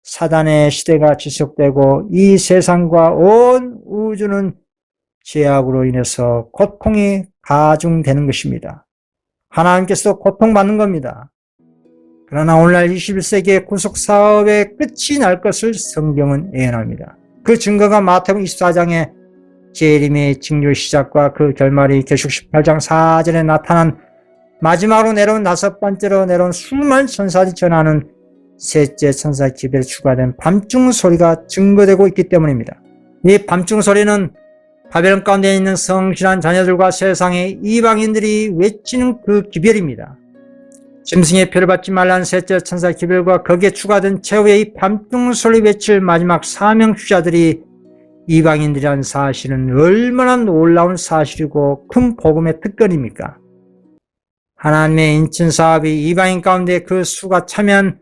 Speaker 1: 사단의 시대가 지속되고 이 세상과 온 우주는 죄악으로 인해서 고통이 가중되는 것입니다. 하나님께서 고통받는 겁니다. 그러나 오늘날 21세기의 구속사업의 끝이 날 것을 성경은 예언합니다. 그 증거가 마태복음 24장의 재림의 징조 시작과 그 결말이 계시록 18장 4절에 나타난 마지막으로 내려온 다섯 번째로 내려온 수많은 천사들이 전하는 셋째 천사 기별에 추가된 밤중 소리가 증거되고 있기 때문입니다. 이 밤중 소리는 바벨론 가운데 있는 성실한 자녀들과 세상의 이방인들이 외치는 그 기별입니다. 짐승의 표를 받지 말라는 셋째 천사 기별과 거기에 추가된 최후의 이 밤중 소리 외칠 마지막 사명주자들이 이방인들이라는 사실은 얼마나 놀라운 사실이고 큰 복음의 특권입니까? 하나님의 인친사업이 이방인 가운데 그 수가 차면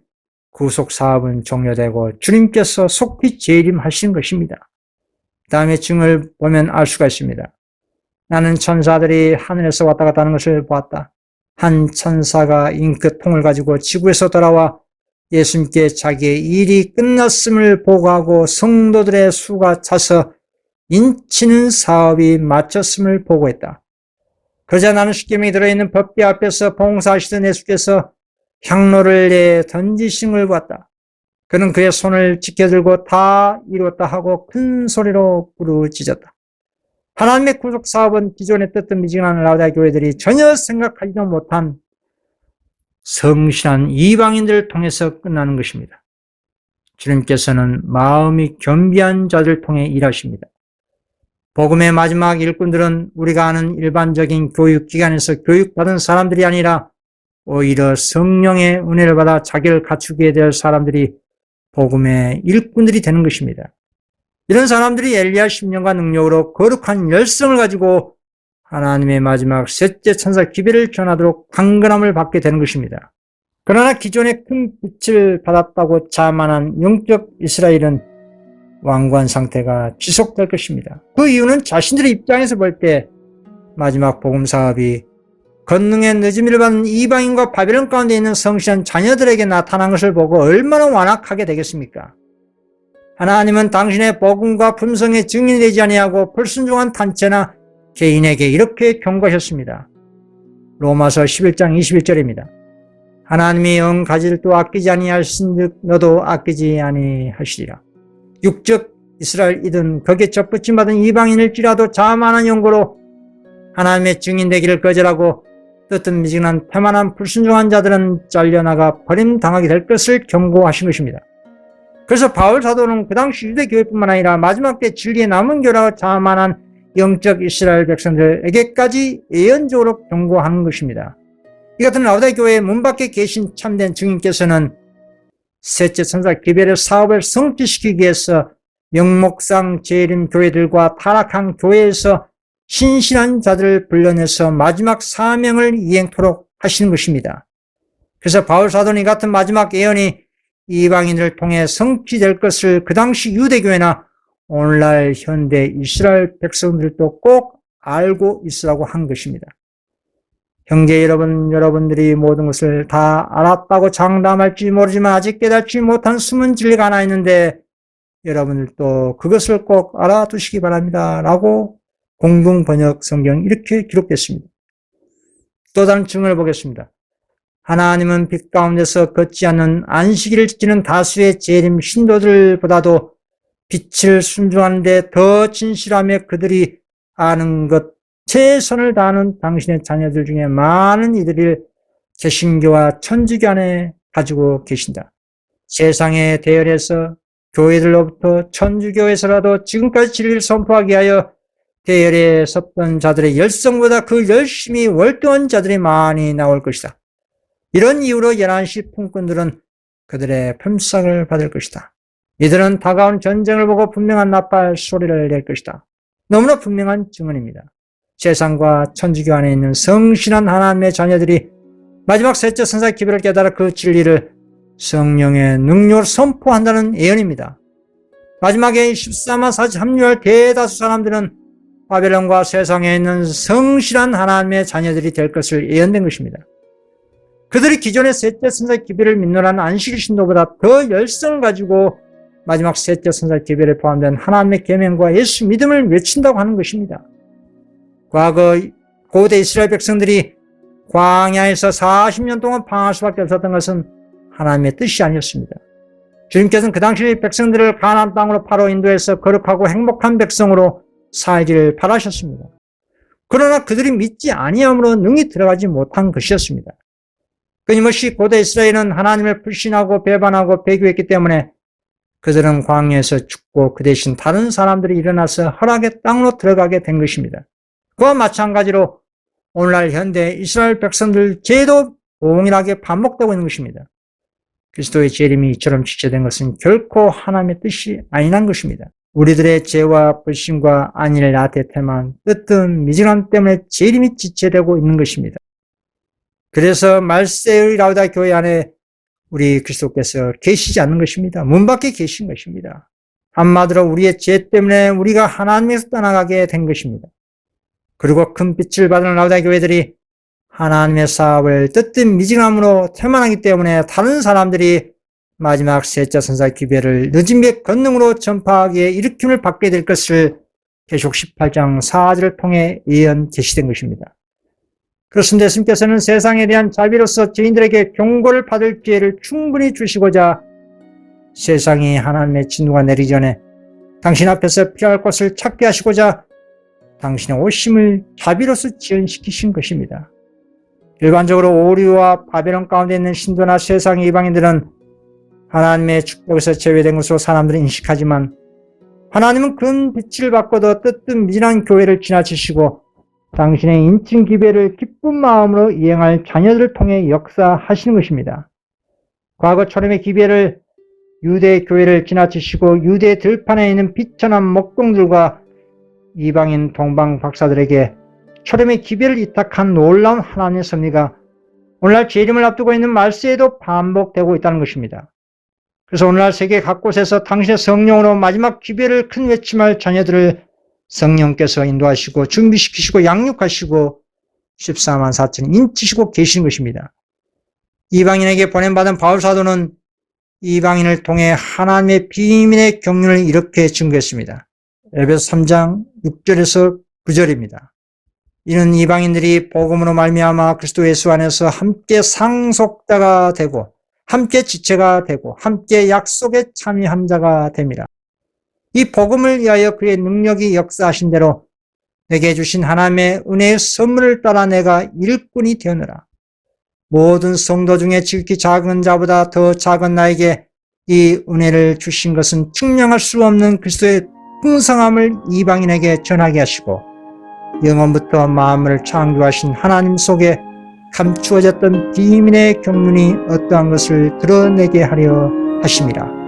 Speaker 1: 구속사업은 종료되고 주님께서 속히 재림하신 것입니다. 다음에 증을 보면 알 수가 있습니다. 나는 천사들이 하늘에서 왔다 갔다 하는 것을 보았다. 한 천사가 잉크통을 가지고 지구에서 돌아와 예수님께 자기의 일이 끝났음을 보고하고 성도들의 수가 차서 인치는 사업이 마쳤음을 보고했다. 그러자 나는 십계명이 들어있는 법궤 앞에서 봉사하시던 예수께서 향로를 내어 던지신 걸 봤다. 그는 그의 손을 지켜들고 다 이루었다 하고 큰 소리로 부르짖었다. 하나님의 구속사업은 기존에 떴던 미지근한 라우디아 교회들이 전혀 생각하지도 못한 성실한 이방인들을 통해서 끝나는 것입니다. 주님께서는 마음이 겸비한 자들을 통해 일하십니다. 복음의 마지막 일꾼들은 우리가 아는 일반적인 교육기관에서 교육받은 사람들이 아니라 오히려 성령의 은혜를 받아 자기를 갖추게 될 사람들이 복음의 일꾼들이 되는 것입니다. 이런 사람들이 엘리야 10년과 능력으로 거룩한 열성을 가지고 하나님의 마지막 셋째 천사 기별을 전하도록 강건함을 받게 되는 것입니다. 그러나 기존에 큰 빛을 받았다고 자만한 영적 이스라엘은 완고한 상태가 지속될 것입니다. 그 이유는 자신들의 입장에서 볼 때 마지막 복음 사업이 권능의 늦음을 받는 이방인과 바벨론 가운데 있는 성실한 자녀들에게 나타난 것을 보고 얼마나 완악하게 되겠습니까? 하나님은 당신의 복음과 품성의 증인이 되지 아니하고 불순종한 단체나 개인에게 이렇게 경고하셨습니다. 로마서 11장 21절입니다. 하나님이 영 가지를 아끼지 아니하신즉 너도 아끼지 아니하시리라. 육적 이스라엘이든 거기에 접붙임 받은 이방인일지라도 자만한 용고로 하나님의 증인 되기를 거절하고 뜻은 미지근한 태만한 불순종한 자들은 잘려나가 버림당하게 될 것을 경고하신 것입니다. 그래서 바울 사도는 그 당시 유대교회뿐만 아니라 마지막 때 진리의 남은 교라고 자만한 영적 이스라엘 백성들에게까지 예언적으로 경고하는 것입니다. 이 같은 라우디아 교회의 문 밖에 계신 참된 증인께서는 셋째 천사 기별의 사업을 성취시키기 위해서 명목상 재림 교회들과 타락한 교회에서 신실한 자들을 불러내서 마지막 사명을 이행토록 하시는 것입니다. 그래서 바울 사도는 이 같은 마지막 예언이 이방인을 통해 성취될 것을 그 당시 유대교회나 오늘날 현대 이스라엘 백성들도 꼭 알고 있으라고 한 것입니다. 형제 여러분, 여러분들이 모든 것을 다 알았다고 장담할지 모르지만 아직 깨닫지 못한 숨은 진리가 하나 있는데 여러분들도 그것을 꼭 알아두시기 바랍니다. 라고 공동번역 성경 이렇게 기록됐습니다. 또 다른 증언을 보겠습니다. 하나님은 빛 가운데서 걷지 않는 안식일을 지키는 다수의 재림 신도들보다도 빛을 순종하는 데 더 진실하며 그들이 아는 것, 최선을 다하는 당신의 자녀들 중에 많은 이들이 개신교와 천주교 안에 가지고 계신다. 세상의 대열에서 교회들로부터 천주교에서라도 지금까지 진리를 선포하기 위하여 대열에 섰던 자들의 열성보다 그 열심히 월등한 자들이 많이 나올 것이다. 이런 이유로 11시 품꾼들은 그들의 품삯을 받을 것이다. 이들은 다가온 전쟁을 보고 분명한 나팔 소리를 낼 것이다. 너무나 분명한 증언입니다. 세상과 천주교 안에 있는 성실한 하나님의 자녀들이 마지막 셋째 선사의 기별을 깨달아 그 진리를 성령의 능력으로 선포한다는 예언입니다. 마지막에 14만 4천 합류할 대다수 사람들은 바벨론과 세상에 있는 성실한 하나님의 자녀들이 될 것을 예언된 것입니다. 그들이 기존의 셋째 선사의 기별을 믿노라는 안식일 신도보다 더 열성을 가지고 마지막 셋째 선사의 기별에 포함된 하나님의 계명과 예수 믿음을 외친다고 하는 것입니다. 과거 고대 이스라엘 백성들이 광야에서 40년 동안 방황할 수밖에 없었던 것은 하나님의 뜻이 아니었습니다. 주님께서는 그 당시 백성들을 가나안 땅으로 바로 인도해서 거룩하고 행복한 백성으로 살기를 바라셨습니다. 그러나 그들이 믿지 아니함으로 능히 들어가지 못한 것이었습니다. 끊임없이 고대 이스라엘은 하나님을 불신하고 배반하고 배교했기 때문에 그들은 광야에서 죽고 그 대신 다른 사람들이 일어나서 허락의 땅으로 들어가게 된 것입니다. 그와 마찬가지로 오늘날 현대 이스라엘 백성들 죄도 동일하게 반복되고 있는 것입니다. 그리스도의 재림이 이처럼 지체된 것은 결코 하나님의 뜻이 아니란 것입니다. 우리들의 죄와 불신과 안일 나태태만 뜨뜻한 미진함 때문에 재림이 지체되고 있는 것입니다. 그래서 말세의 라우다 교회 안에 우리 그리스도께서 계시지 않는 것입니다. 문 밖에 계신 것입니다. 한마디로 우리의 죄 때문에 우리가 하나님에서 떠나가게 된 것입니다. 그리고 큰 빛을 받은 라우다 교회들이 하나님의 사업을 뜻뜻 미진함으로 태만하기 때문에 다른 사람들이 마지막 셋째 선사의 기별을 늦은 배 권능으로 전파하기에 일으킴을 받게 될 것을 계시록 18장 4절을 통해 예언 계시된 것입니다. 그렇습니다. 예수님께서는 세상에 대한 자비로서 죄인들에게 경고를 받을 기회를 충분히 주시고자 세상이 하나님의 진노가 내리기 전에 당신 앞에서 피할 곳을 찾게 하시고자 당신의 오심을 자비로서 지연시키신 것입니다. 일반적으로 오류와 바벨론 가운데 있는 신도나 세상의 이방인들은 하나님의 축복에서 제외된 것으로 사람들은 인식하지만 하나님은 큰 빛을 받고도 뜨뜻 미진한 교회를 지나치시고 당신의 인친 기별을 기쁜 마음으로 이행할 자녀들을 통해 역사하시는 것입니다. 과거 초림의 기별을 유대 교회를 지나치시고 유대 들판에 있는 비천한 목동들과 이방인 동방 박사들에게 초림의 기별을 위탁한 놀라운 하나님의 섭리가 오늘날 재림을 앞두고 있는 말세에도 반복되고 있다는 것입니다. 그래서 오늘날 세계 각곳에서 당신의 성령으로 마지막 기별을 큰 외침할 자녀들을 성령께서 인도하시고 준비시키시고 양육하시고 14만 4천 인치시고 계시는 것입니다. 이방인에게 보냄받은 바울사도는 이방인을 통해 하나님의 비밀의 경륜을 이렇게 증거했습니다. 에베소 3장 6절에서 9절입니다. 이는 이방인들이 복음으로 말미암아 그리스도 예수 안에서 함께 상속자가 되고 함께 지체가 되고 함께 약속에 참여한 자가 됩니다. 이 복음을 위하여 그의 능력이 역사하신 대로 내게 주신 하나님의 은혜의 선물을 따라 내가 일꾼이 되었노라. 모든 성도 중에 지극히 작은 자보다 더 작은 나에게 이 은혜를 주신 것은 측량할 수 없는 그리스도의 풍성함을 이방인에게 전하게 하시고 영원부터 만물을 창조하신 하나님 속에 감추어졌던 비밀의 경륜이 어떠한 것을 드러내게 하려 하심이라.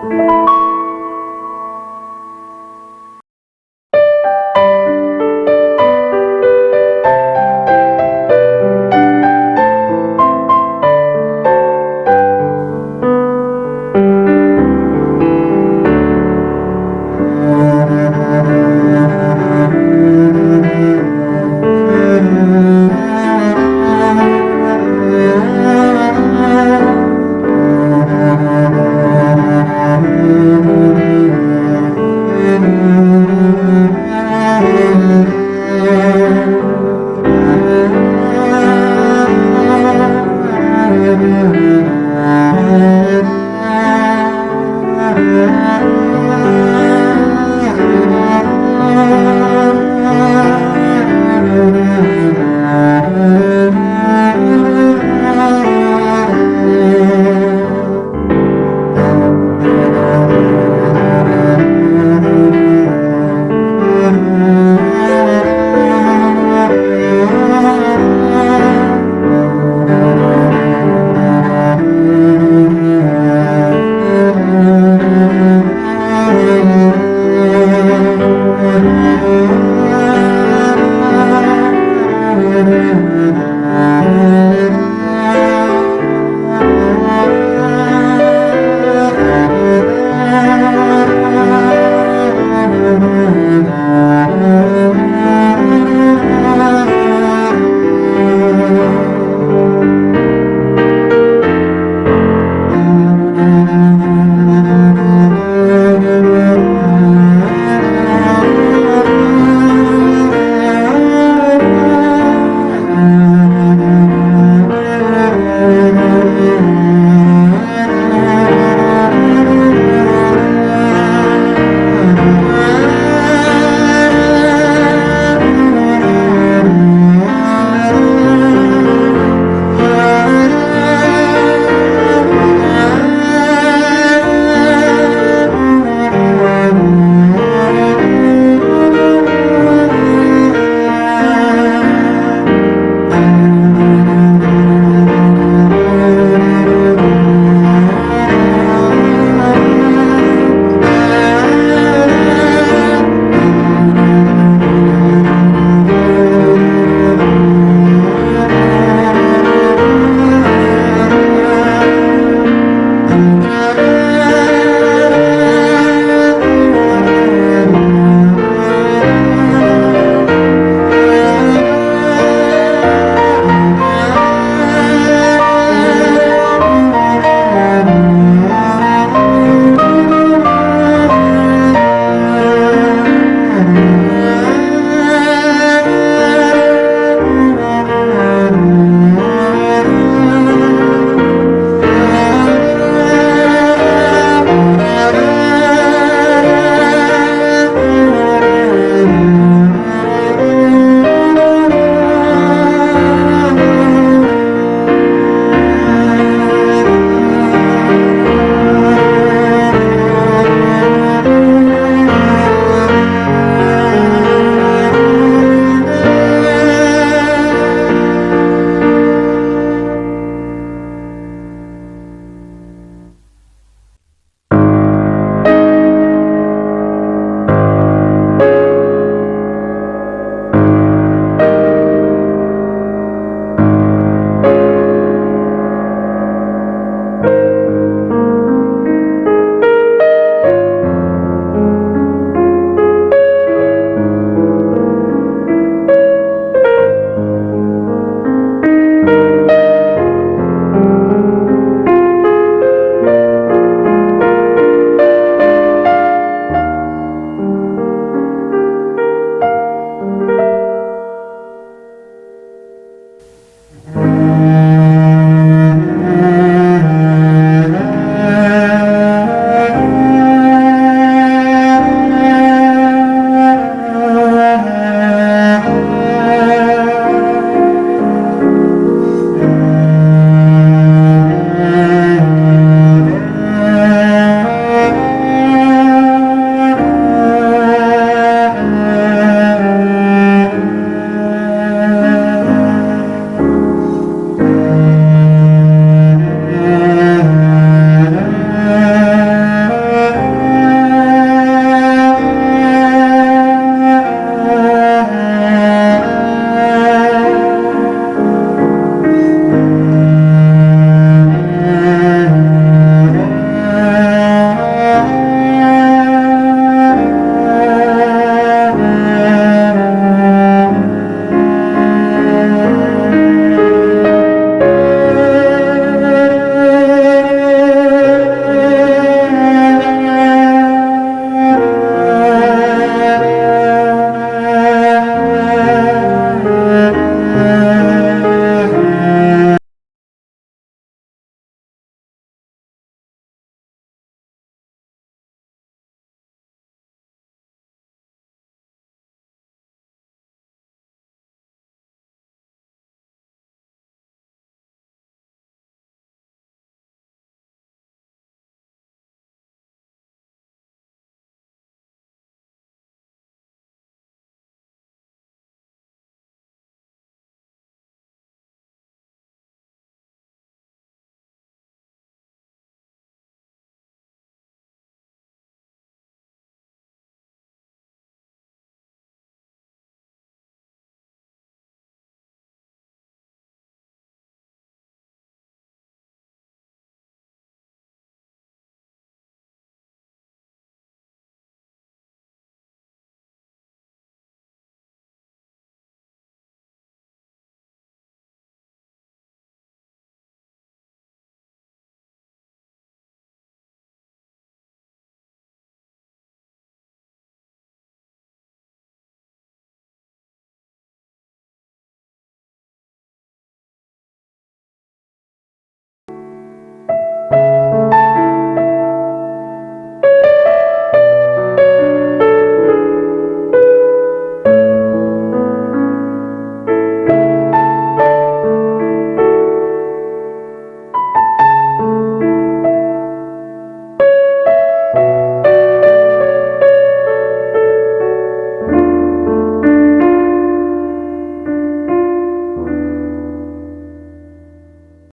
Speaker 1: 바랍니다.